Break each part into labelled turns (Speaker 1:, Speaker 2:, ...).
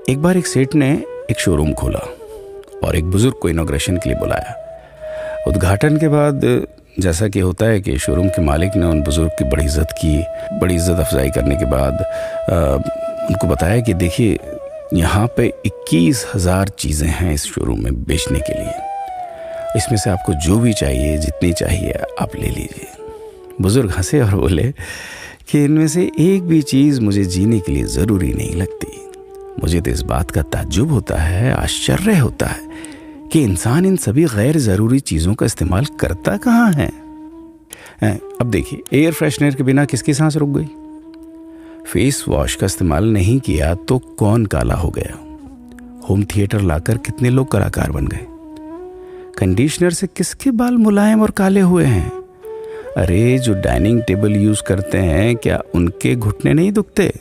Speaker 1: एक बार एक सेठ ने एक शोरूम खोला और एक बुजुर्ग को इनॉग्रेशन के लिए बुलाया। उद्घाटन के बाद जैसा कि होता है कि शोरूम के मालिक ने उन बुजुर्ग की बड़ी इज्जत की। बड़ी इज्जत अफजाई करने के बाद उनको बताया कि देखिए, यहाँ पे 21,000 चीज़ें हैं इस शोरूम में बेचने के लिए। इसमें से आपको जो भी चाहिए, जितनी चाहिए आप ले लीजिए। बुजुर्ग हंसे और बोले कि इनमें से एक भी चीज़ मुझे जीने के लिए ज़रूरी नहीं लगती। मुझे तो इस बात का ताज्जुब होता है, आश्चर्य होता है कि इंसान इन सभी गैर ज़रूरी चीज़ों का इस्तेमाल करता कहाँ है। अब देखिए, एयर फ्रेशनर के बिना किसकी सांस रुक गई? फेस वॉश का इस्तेमाल नहीं किया तो कौन काला हो गया? होम थिएटर लाकर कितने लोग कलाकार बन गए? कंडीशनर से किसके बाल मुलायम और काले हुए हैं? अरे, जो डाइनिंग टेबल यूज़ करते हैं, क्या उनके घुटने नहीं दुखते?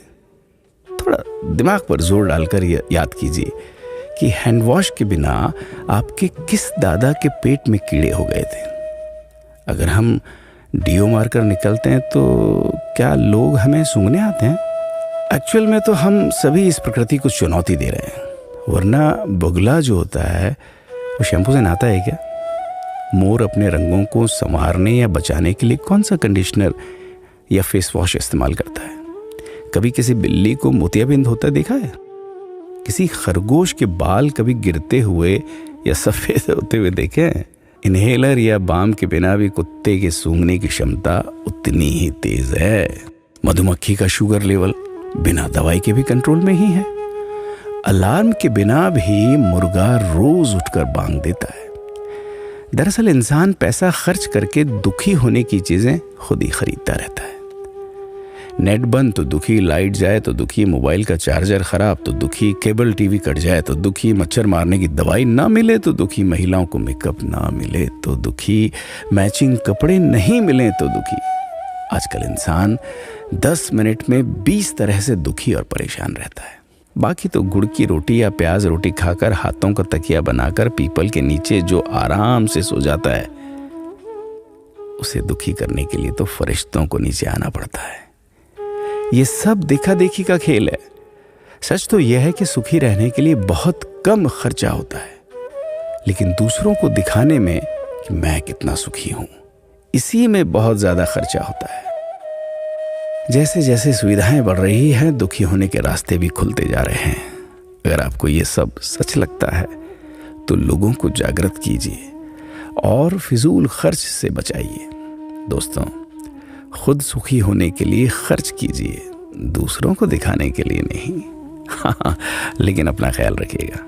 Speaker 1: थोड़ा दिमाग पर जोर डालकर याद कीजिए कि हैंड वॉश के बिना आपके किस दादा के पेट में कीड़े हो गए थे। अगर हम डीओ मारकर निकलते हैं तो क्या लोग हमें सूंघने आते हैं? एक्चुअल में तो हम सभी इस प्रकृति को चुनौती दे रहे हैं, वरना बगुला जो होता है वो शैम्पू से नहाता है क्या? मोर अपने रंगों को संवारने या बचाने के लिए कौन सा कंडीशनर या फेस वॉश इस्तेमाल करता है? कभी किसी बिल्ली को मोतियाबिंद होता देखा है? किसी खरगोश के बाल कभी गिरते हुए या सफ़ेद होते हुए देखे हैं? इनहेलर या बाम के बिना भी कुत्ते के सूंघने की क्षमता उतनी ही तेज है। मधुमक्खी का शुगर लेवल बिना दवाई के भी कंट्रोल में ही है। अलार्म के बिना भी मुर्गा रोज उठकर बांग देता है। दरअसल इंसान पैसा खर्च करके दुखी होने की चीजें खुद ही खरीदता रहता है। नेट बंद तो दुखी, लाइट जाए तो दुखी, मोबाइल का चार्जर खराब तो दुखी, केबल टीवी कट जाए तो दुखी, मच्छर मारने की दवाई ना मिले तो दुखी, महिलाओं को मेकअप ना मिले तो दुखी, मैचिंग कपड़े नहीं मिले तो दुखी। आजकल इंसान 10 मिनट में 20 तरह से दुखी और परेशान रहता है। बाकी तो गुड़ की रोटी या प्याज रोटी खाकर हाथों का तकिया बनाकर पीपल के नीचे जो आराम से सो जाता है, उसे दुखी करने के लिए तो फरिश्तों को नीचे आना पड़ता है। ये सब देखा देखी का खेल है। सच तो यह है कि सुखी रहने के लिए बहुत कम खर्चा होता है, लेकिन दूसरों को दिखाने में कि मैं कितना सुखी हूं, इसी में बहुत ज्यादा खर्चा होता है। जैसे जैसे सुविधाएं बढ़ रही हैं, दुखी होने के रास्ते भी खुलते जा रहे हैं। अगर आपको ये सब सच लगता है तो लोगों को जागृत कीजिए और फिजूल खर्च से बचाइए। दोस्तों, खुद सुखी होने के लिए खर्च कीजिए, दूसरों को दिखाने के लिए नहीं। हाँ, लेकिन अपना ख्याल रखिएगा।